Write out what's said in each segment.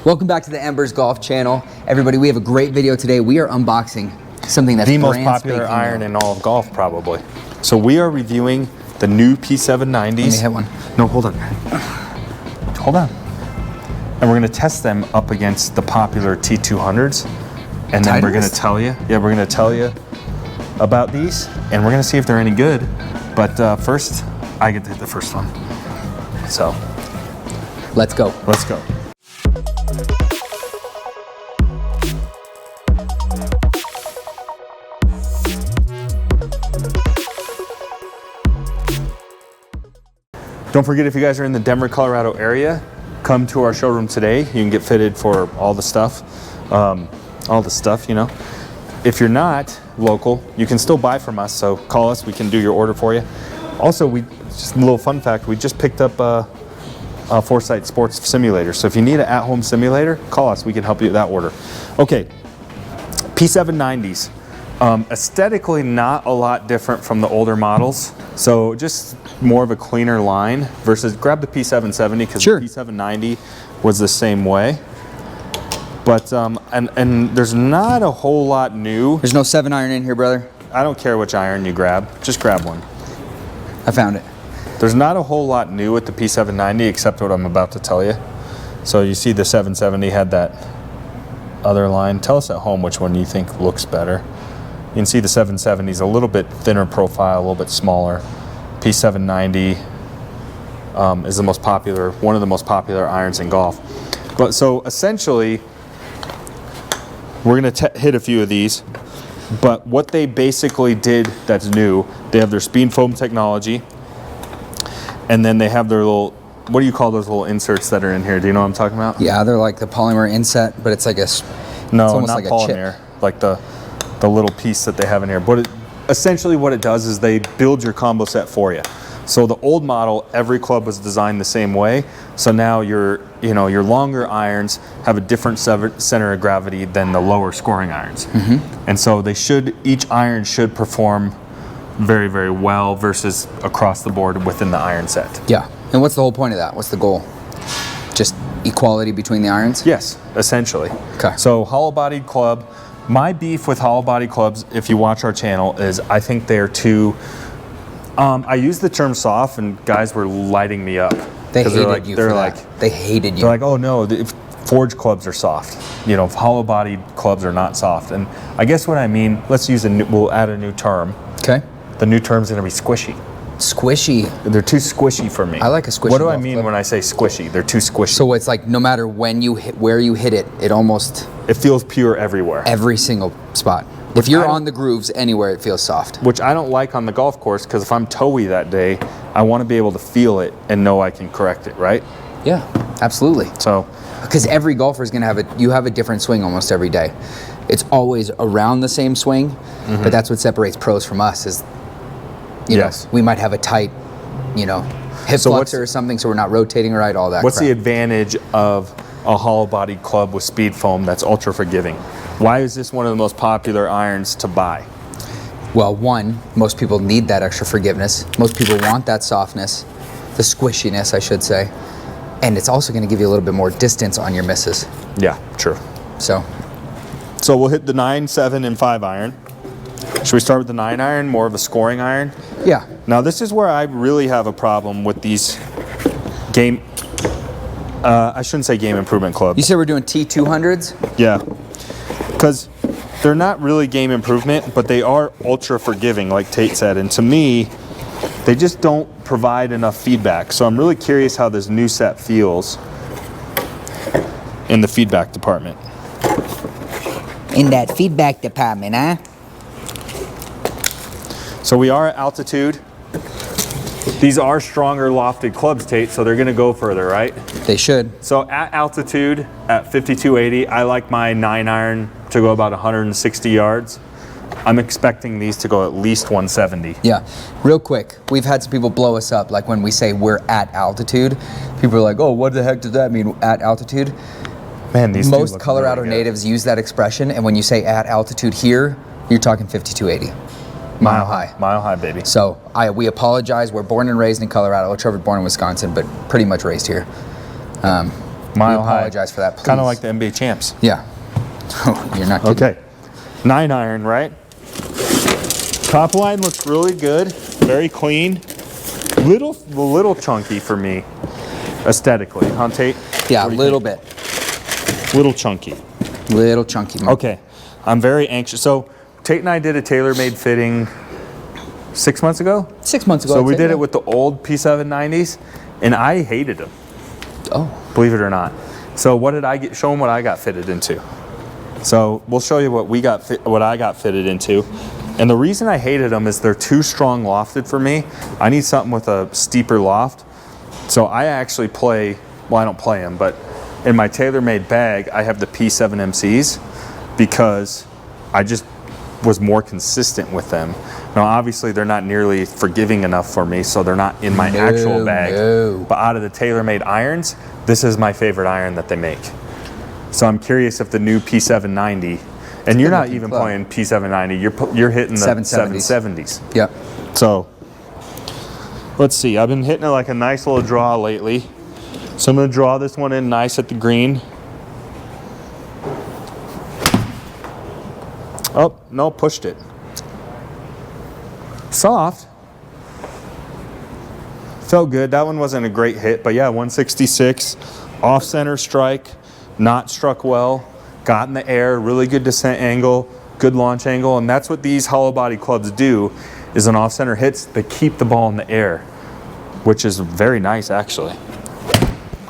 Welcome back to the Embers Golf channel. Everybody, we have a great video today. We are unboxing something that's the most popular iron in all of golf, probably. So we are reviewing the new P790s. Let me hit one. No, hold on. Hold on. And we're gonna test them up against the popular T200s. And then we're gonna tell you, about these, and we're gonna see if they're any good. But first, I get to hit the first one. So, let's go. Let's go. Don't forget, if you guys are in the Denver, Colorado area, come to our showroom today. You can get fitted for all the stuff, you know. If you're not local, you can still buy from us, so call us, we can do your order for you. Also, just a little fun fact, we just picked up a Foresight Sports simulator, so if you need an at-home simulator, call us, we can help you with that order. Okay, P790s. Aesthetically, not a lot different from the older models, so just more of a cleaner line versus, grab the P770 because sure. The P790 was the same way. But, and there's not a whole lot new. There's no 7-iron in here, brother. I don't care which iron you grab, just grab one. I found it. There's not a whole lot new with the P790 except what I'm about to tell you. So you see the 770 had that other line. Tell us at home which one you think looks better. You can see the 770 is a little bit thinner profile, a little bit smaller. P790 is the most popular, one of the most popular irons in golf. But so essentially, we're going to hit a few of these. But what they basically did that's new, they have their speed foam technology, and then they have their little, what do you call those little inserts that are in here? Do you know what I'm talking about? Yeah, they're like the polymer inset, but it's like a, no, it's almost not like polymer, a chip. like the little piece that they have in here. But essentially what it does is they build your combo set for you. So the old model, every club was designed the same way. So now your longer irons have a different center of gravity than the lower scoring irons. Mm-hmm. And so each iron should perform very, very well versus across the board within the iron set. Yeah. And what's the whole point of that? What's the goal? Just equality between the irons? Yes, essentially. Okay. So hollow-bodied club. My beef with hollow-bodied clubs, if you watch our channel, is I think they're too, I use the term soft, and guys were lighting me up. They hated you for that. They hated you. They're like, oh no, forged clubs are soft. You know, hollow-bodied clubs are not soft. And I guess what I mean, we'll add a new term. Okay. The new term's gonna be squishy. Squishy. They're too squishy for me. I like a squishy. What do I mean when I say squishy? They're too squishy. So it's like no matter when you hit, where you hit it, it feels pure everywhere. Every single spot. If you're on the grooves anywhere, it feels soft. Which I don't like on the golf course, because if I'm toey that day, I want to be able to feel it and know I can correct it, right? Yeah, absolutely. So, because every golfer is gonna you have a different swing almost every day. It's always around the same swing, mm-hmm. But that's what separates pros from us is, you know, we might have a tight, hip flexor or something, so we're not rotating right, all that. What's the advantage of a hollow-bodied club with speed foam that's ultra forgiving? Why is this one of the most popular irons to buy? Well, one, most people need that extra forgiveness. Most people want that softness, the squishiness, I should say. And it's also going to give you a little bit more distance on your misses. Yeah, true. So we'll hit the 9, 7, and 5 iron. Should we start with the 9 iron, more of a scoring iron? Yeah. Now this is where I really have a problem with these I shouldn't say game improvement clubs. You said we're doing T200s? Yeah. Because they're not really game improvement, but they are ultra forgiving, like Tate said. And to me, they just don't provide enough feedback. So I'm really curious how this new set feels in the feedback department. In that feedback department, huh? So we are at altitude. These are stronger lofted clubs, Tate, so they're gonna go further, right? They should. So at altitude, at 5280, I like my 9 iron to go about 160 yards. I'm expecting these to go at least 170. Yeah, real quick, we've had some people blow us up, like when we say we're at altitude. People are like, oh, what the heck does that mean, at altitude? Man, these most Colorado natives use that expression, and when you say at altitude here, you're talking 5280. Mile high. Mile high, baby. So we apologize. We're born and raised in Colorado. Trevor born in Wisconsin, but pretty much raised here. Mile high. Apologize for that, please. Kind of like the NBA champs. Yeah. Oh, you're not kidding. Okay. 9 iron, right? Top line looks really good. Very clean. Little chunky for me, aesthetically. Huh, Tate? Yeah, a little bit. Little chunky. Little chunky. Okay. I'm very anxious. So Tate and I did a TaylorMade fitting 6 months ago. 6 months ago. So we did it with the old P790s, and I hated them. Oh. Believe it or not. So what did I get? Show them what I got fitted into. So we'll show you what I got fitted into. And the reason I hated them is they're too strong lofted for me. I need something with a steeper loft. So I actually play, well, I don't play them, but in my TaylorMade bag, I have the P7MCs because I just was more consistent with them. Now, obviously, they're not nearly forgiving enough for me, so they're not in my actual bag. No. But out of the TaylorMade irons, this is my favorite iron that they make. So I'm curious if the new P790, and you're not even playing P790, you're hitting the 770s. Yep. So let's see, I've been hitting it like a nice little draw lately. So I'm going to draw this one in nice at the green. Oh, no, pushed it. Soft. Felt good. That one wasn't a great hit, but yeah, 166. Off center strike, not struck well. Got in the air, really good descent angle, good launch angle, and that's what these hollow body clubs do, is an off center hits, they keep the ball in the air, which is very nice actually.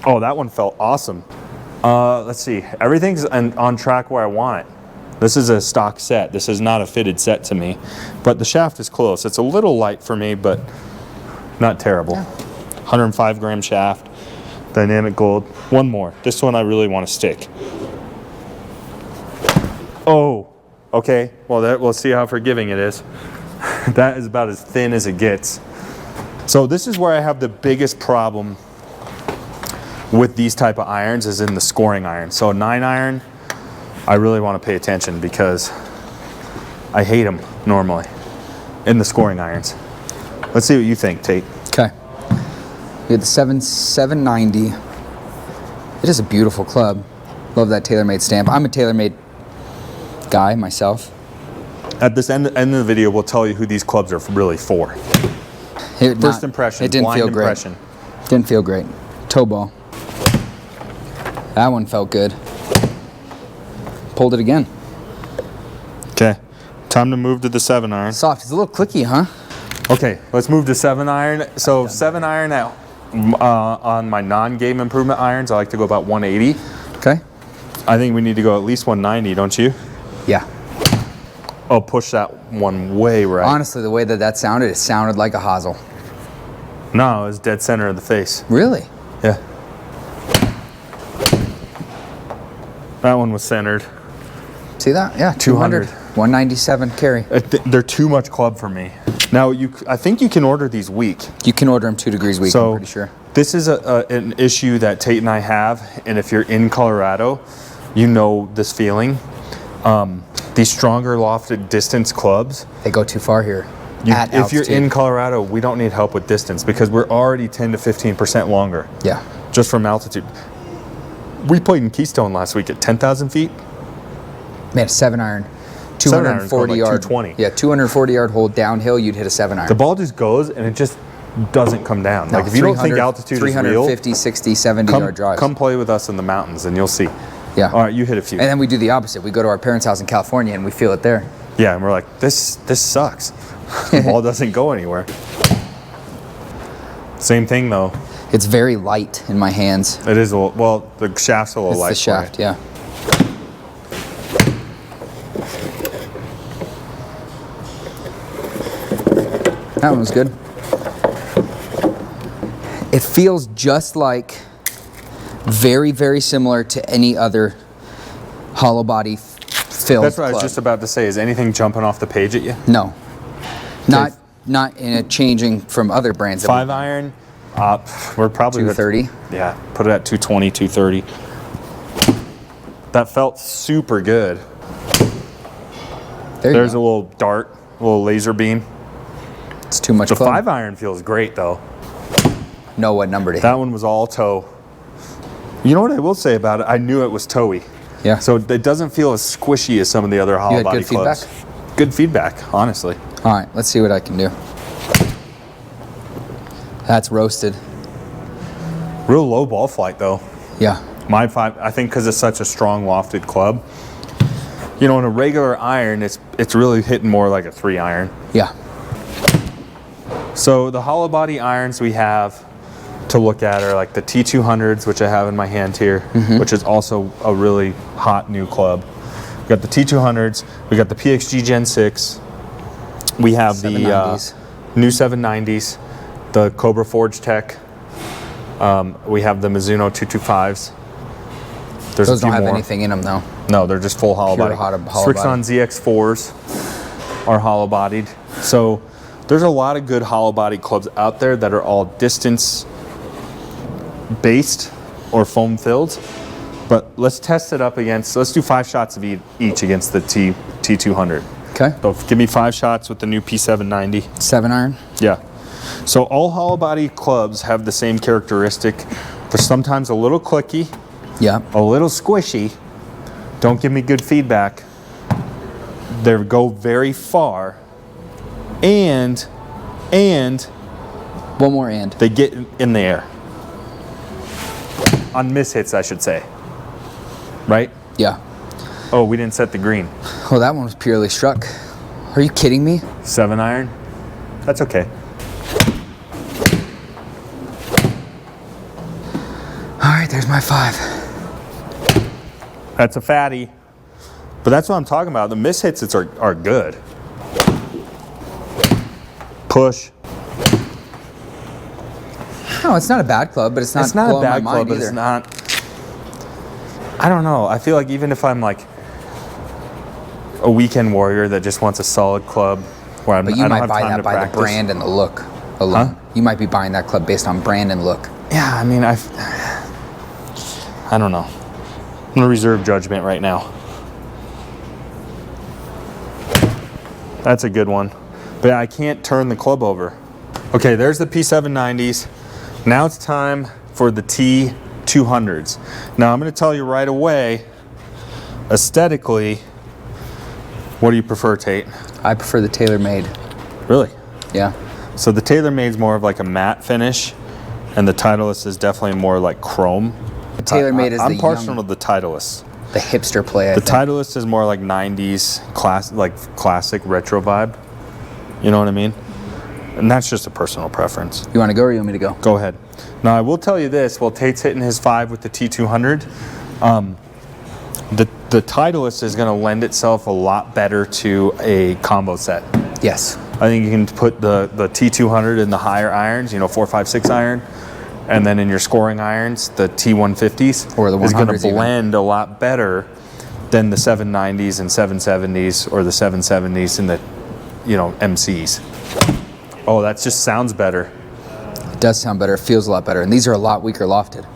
Oh, that one felt awesome. Let's see, everything's on track where I want it. This is a stock set. This is not a fitted set to me, but the shaft is close. It's a little light for me, but not terrible. 105 gram shaft, dynamic gold. One more. This one I really want to stick. Oh, okay. Well, we'll see how forgiving it is. That is about as thin as it gets. So this is where I have the biggest problem with these type of irons, is in the scoring iron. So 9 iron, I really want to pay attention because I hate them normally in the scoring irons. Let's see what you think, Tate. Okay. We had the 790. It is a beautiful club. Love that TaylorMade stamp. I'm a TaylorMade guy myself. At this end of the video, we'll tell you who these clubs are really for. First impression, it didn't blind feel impression. Great. Didn't feel great. Toe ball. That one felt good. Pulled it again. Okay, time to move to the 7 iron. Soft. It's a little clicky, huh? Okay, let's move to 7 iron. So 7 iron on my non-game improvement irons, I like to go about 180. Okay. I think we need to go at least 190, don't you? Yeah. Oh, push that one way right. Honestly, the way that sounded, it sounded like a hosel. No, it was dead center of the face. Really? Yeah. That one was centered. See that? Yeah, 200. 197 carry. They're too much club for me. Now, I think you can order these weak. You can order them 2 degrees weak, so I'm pretty sure. This is an issue that Tate and I have, and if you're in Colorado, you know this feeling. These stronger lofted distance clubs, they go too far here. If you're in Colorado, we don't need help with distance because we're already 10 to 15% longer. Yeah. Just from altitude. We played in Keystone last week at 10,000 feet. Man, 7 iron. 240 yard. 220. Yeah, 240 yard hole downhill, you'd hit a 7 iron. The ball just goes and it just doesn't come down. No, like if you don't think altitude is real, 350, 60, 70 yard drives. Come play with us in the mountains and you'll see. Yeah. All right, you hit a few. And then we do the opposite. We go to our parents' house in California and we feel it there. Yeah, and we're like, this sucks. The ball doesn't go anywhere. Same thing though. It's very light in my hands. It is well, the shaft's a little light. It's the shaft, yeah. That one was good. It feels just like very, very similar to any other hollow body filled That's what club. I was just about to say. Is anything jumping off the page at you? No. Not in a changing from other brands. 5 iron, we're probably 230. Yeah, put it at 220, 230. That felt super good. There's a little dart, a little laser beam. It's too much The club. 5 iron feels great though. Know what number to hit. That one was all toe. You know what I will say about it? I knew it was towy. Yeah. So it doesn't feel as squishy as some of the other hollow body clubs. Good feedback, honestly. All right, let's see what I can do. That's roasted. Real low ball flight though. Yeah. My 5, I think because it's such a strong lofted club. You know, in a regular iron, it's really hitting more like a 3 iron. Yeah. So the hollow body irons we have to look at are like the T200s, which I have in my hand here, which is also a really hot new club. We got the T200s, we got the PXG Gen 6, we have the new 790s, the Cobra Forge Tech, we have the Mizuno 225s. There's Those a few don't have more. anything in them though. No, they're just full hollow body. Strixon ZX4s are hollow bodied. So there's a lot of good hollow body clubs out there that are all distance based or foam filled. But let's test it up against, let's do 5 shots of each against the T200. Okay. So give me 5 shots with the new P790. 7 iron? Yeah. So all hollow body clubs have the same characteristic. They're sometimes a little clicky, Yeah. a little squishy. Don't give me good feedback. They go very far, and One more and. they get in the air. On mishits, I should say. Right? Yeah. Oh, we didn't set the green. Oh, that one was purely struck. Are you kidding me? 7 iron? That's okay. All right, there's my 5. That's a fatty. But that's what I'm talking about. The mishits are good. Push. No, it's not a bad club, but it's not. It's not a blowing my bad club, mind but either. it's not. I don't know. I feel like even if I'm like a weekend warrior that just wants a solid club, where But you might buy that by the brand and the look alone. Huh? You might be buying that club based on brand and look. Yeah, I mean, I don't know. I'm gonna reserve judgment right now. That's a good one, but I can't turn the club over. Okay, there's the P790s. Now it's time for the T200s. Now I'm gonna tell you right away, aesthetically, what do you prefer, Tate? I prefer the TaylorMade. Really? Yeah. So the TaylorMade's more of like a matte finish, and the Titleist is definitely more like chrome. The TaylorMade is I'm the partial young, to the Titleist. the hipster play. I The think. Titleist is more like 90s classic retro vibe. You know what I mean? And that's just a personal preference. You want to go or you want me to go? Go ahead. Now I will tell you this, while Tate's hitting his 5 with the T200, the Titleist is gonna lend itself a lot better to a combo set. Yes. I think you can put the T200 in the higher irons, 4, 5, 6 iron, and then in your scoring irons, the T150s Or the is going to 100s even. blend a lot better than the 790s and 770s or the 770s and the MCs. Oh, that just sounds better. It does sound better. It feels a lot better. And these are a lot weaker lofted.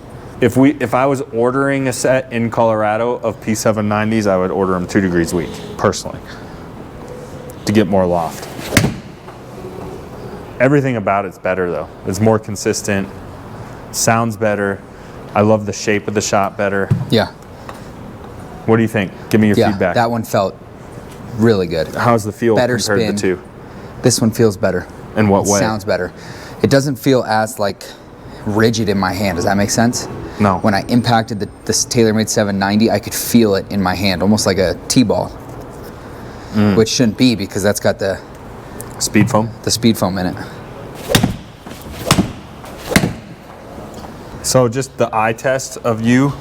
If I was ordering a set in Colorado of P790s, I would order them 2 degrees weak, personally, to get more loft. Everything about it's better though. It's more consistent, sounds better. I love the shape of the shot better. Yeah. What do you think? Give me your Yeah. feedback. That one felt really good. How's the feel Better compared spin. to the two? This one feels better. In what It way? sounds better. It doesn't feel as rigid in my hand. Does that make sense? No. When I impacted this TaylorMade 790, I could feel it in my hand, almost like a T-ball. Which shouldn't be because that's got the Speed foam? speed foam in it. So just the eye test of you,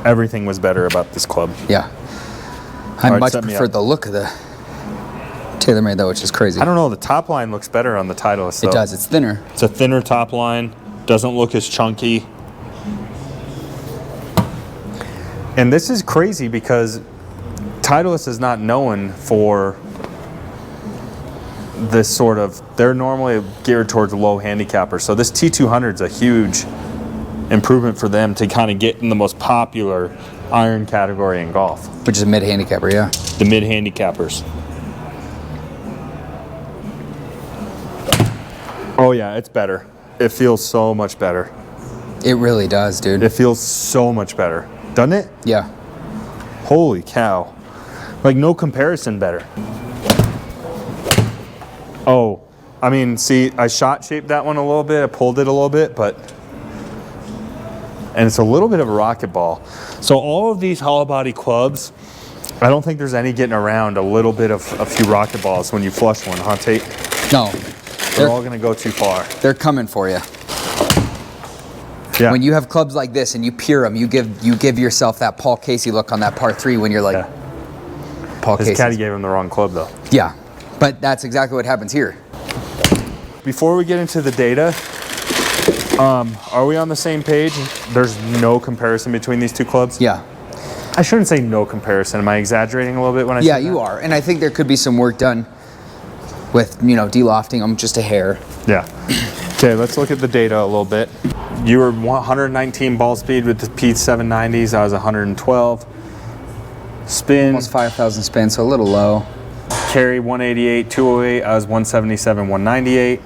everything was better about this club. Yeah. I All right, much set me prefer up. the look of the TaylorMade though, which is crazy. I don't know, the top line looks better on the Titleist though. It does. It's thinner. It's a thinner top line, doesn't look as chunky. And this is crazy because Titleist is not known for this sort of, they're normally geared towards low handicappers. So this T200 is a huge improvement for them to kind of get in the most popular iron category in golf, Which is a mid handicapper, yeah. the mid handicappers. Oh yeah, it's better. It feels so much better. It really does, dude. It feels so much better, doesn't it? Yeah. Holy cow. Like, no comparison better. Oh, I mean, see, I shot shaped that one a little bit. I pulled it a little bit, and it's a little bit of a rocket ball. So all of these hollow body clubs, I don't think there's any getting around a little bit of a few rocket balls when you flush one, huh, Tate? No. They're all gonna go too far. They're coming for you. Yeah. When you have clubs like this and you pure them, you give yourself that Paul Casey look on that par 3 when you're like, yeah. Paul Casey. His caddy gave him the wrong club though. Yeah, but that's exactly what happens here. Before we get into the data, are we on the same page? There's no comparison between these two clubs? Yeah. I shouldn't say no comparison. Am I exaggerating a little bit when I say that? Yeah, you are. And I think there could be some work done with, de-lofting them just a hair. Yeah. Okay, let's look at the data a little bit. You were 119 ball speed with the P790s. I was 112. Spin. Almost 5,000 spin, so a little low. Carry 188, 208. I was 177, 198.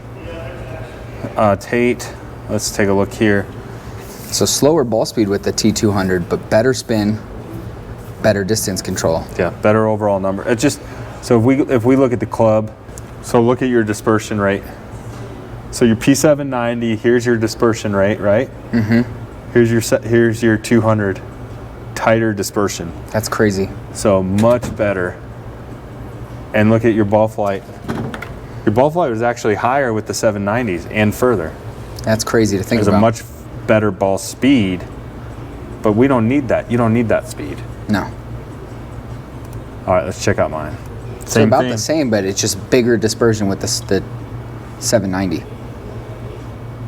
Tate, let's take a look here. So slower ball speed with the T200, but better spin, better distance control. Yeah, better overall number. It just, so if we look at the club, so look at your dispersion rate. So your P790, here's your dispersion rate, right? Mm-hmm. Here's your 200, tighter dispersion. That's crazy. So much better. And look at your ball flight. Your ball flight was actually higher with the 790s and further. That's crazy to think There's about. a much better ball speed, but we don't need that. You don't need that speed. No. All right, let's check out mine. It's about the same, but it's just bigger dispersion with the 790.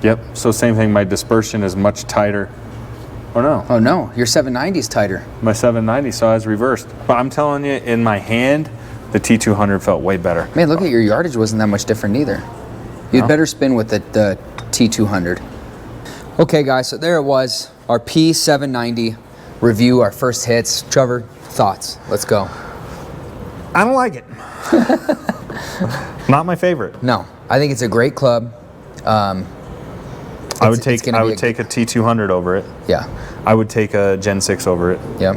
Yep, so same thing, my dispersion is much tighter. Oh no. Oh no, your 790 is tighter. My 790 so I was reversed. But I'm telling you, in my hand, the T200 felt way better. Man, look at your yardage wasn't that much different either. You had better spin with the T200. Okay guys, so there it was, our P790 review, our first hits. Trevor, thoughts? Let's go. I don't like it. Not my favorite. No, I think it's a great club. I would take a T200 over it. Yeah. I would take a Gen 6 over it. Yep.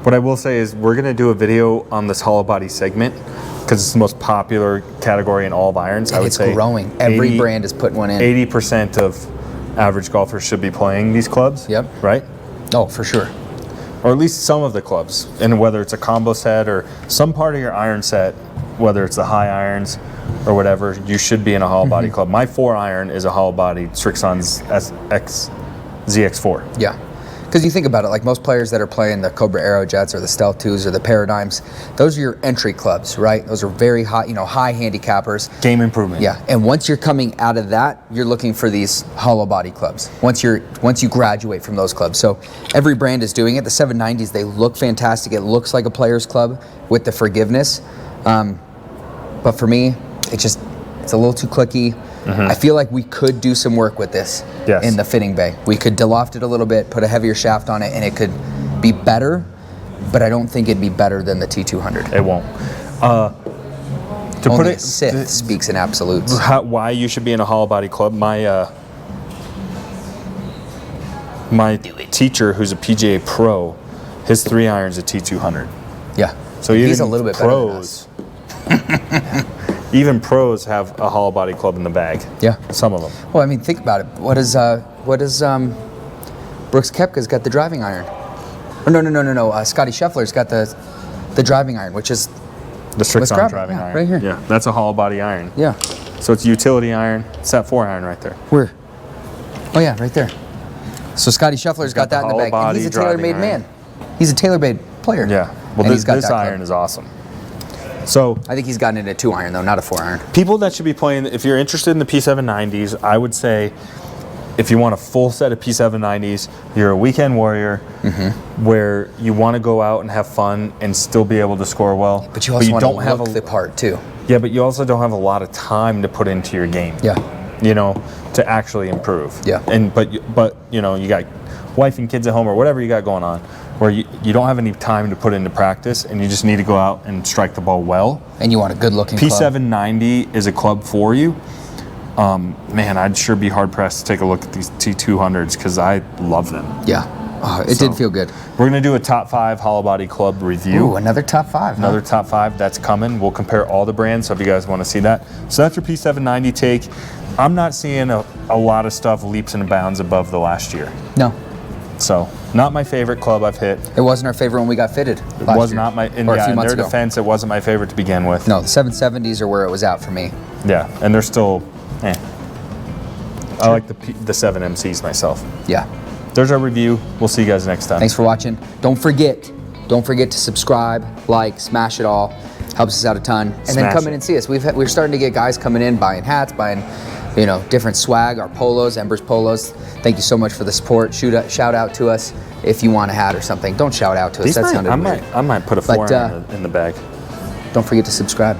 What I will say is we're going to do a video on this hollow body segment because it's the most popular category in all of irons. I would say growing. Every brand is putting one in. 80% of average golfers should be playing these clubs. Yep. Right? Oh, for sure. Or at least some of the clubs. And whether it's a combo set or some part of your iron set, whether it's the high irons or whatever, you should be in a hollow body club. My 4-iron is a hollow body Strixon's ZX4. Yeah. Because you think about it, like most players that are playing the Cobra Aero Jets or the Stealth 2s or the Paradigms, those are your entry clubs, right? Those are very high, high handicappers. Game improvement. Yeah, and once you're coming out of that, you're looking for these hollow body clubs. Once you graduate from those clubs. So every brand is doing it. The 790s, they look fantastic. It looks like a player's club with the forgiveness. But for me, it's a little too clicky. I feel like we could do some work with this in the fitting bay. We could deloft it a little bit, put a heavier shaft on it, and it could be better, but I don't think it'd be better than the T200. It won't. Only a Sith speaks in absolutes. Why you should be in a hollow body club, my teacher, who's a PGA pro, his 3-iron's a T200. Yeah, so he's a little bit better than us. Even pros have a hollow body club in the bag. Yeah. Some of them. Well, I mean, think about it. What is Brooks Koepka's got the driving iron? Oh, no. Scotty Scheffler's got the driving iron, which is the Strixon driving iron. Right here. Yeah, that's a hollow body iron. Yeah. So it's a utility iron. It's that 4-iron right there. Where? Oh yeah, right there. So Scotty Scheffler's got that in the bag. And he's a TaylorMade man. He's a TaylorMade player. Yeah. Well, this iron is awesome. So I think he's gotten it at 2-iron though, not a 4-iron. People that should be playing, if you're interested in the P790s, I would say if you want a full set of P790s, you're a weekend warrior where you want to go out and have fun and still be able to score well. But you also want to look the part too. Yeah, but you also don't have a lot of time to put into your game. Yeah. To actually improve. Yeah. But you got wife and kids at home or whatever you got going on, where you don't have any time to put into practice and you just need to go out and strike the ball well. And you want a good looking club. P790 is a club for you. Man, I'd sure be hard pressed to take a look at these T200s because I love them. Yeah. Oh, it did feel good. We're going to do a top 5 hollow body club review. Ooh, another top 5. Another top 5 that's coming. We'll compare all the brands, so if you guys want to see that. So that's your P790 take. I'm not seeing a lot of stuff leaps and bounds above the last year. No. So not my favorite club I've hit. It wasn't our favorite when we got fitted. It was not my, in their ago. defense, it wasn't my favorite to begin with. No, the 770s are where it was out for me. Yeah, and they're still, I like the 7MCs myself. Yeah. There's our review. We'll see you guys next time. Thanks for watching. Don't forget to subscribe, like, smash it all. Helps us out a ton. And then come in and see us. We're starting to get guys coming in, buying hats, buying, different swag, our polos, Embers polos. Thank you so much for the support. Shout out to us if you want a hat or something. Don't shout out to us. That sounded weird. I might put a 4 in the bag. Don't forget to subscribe.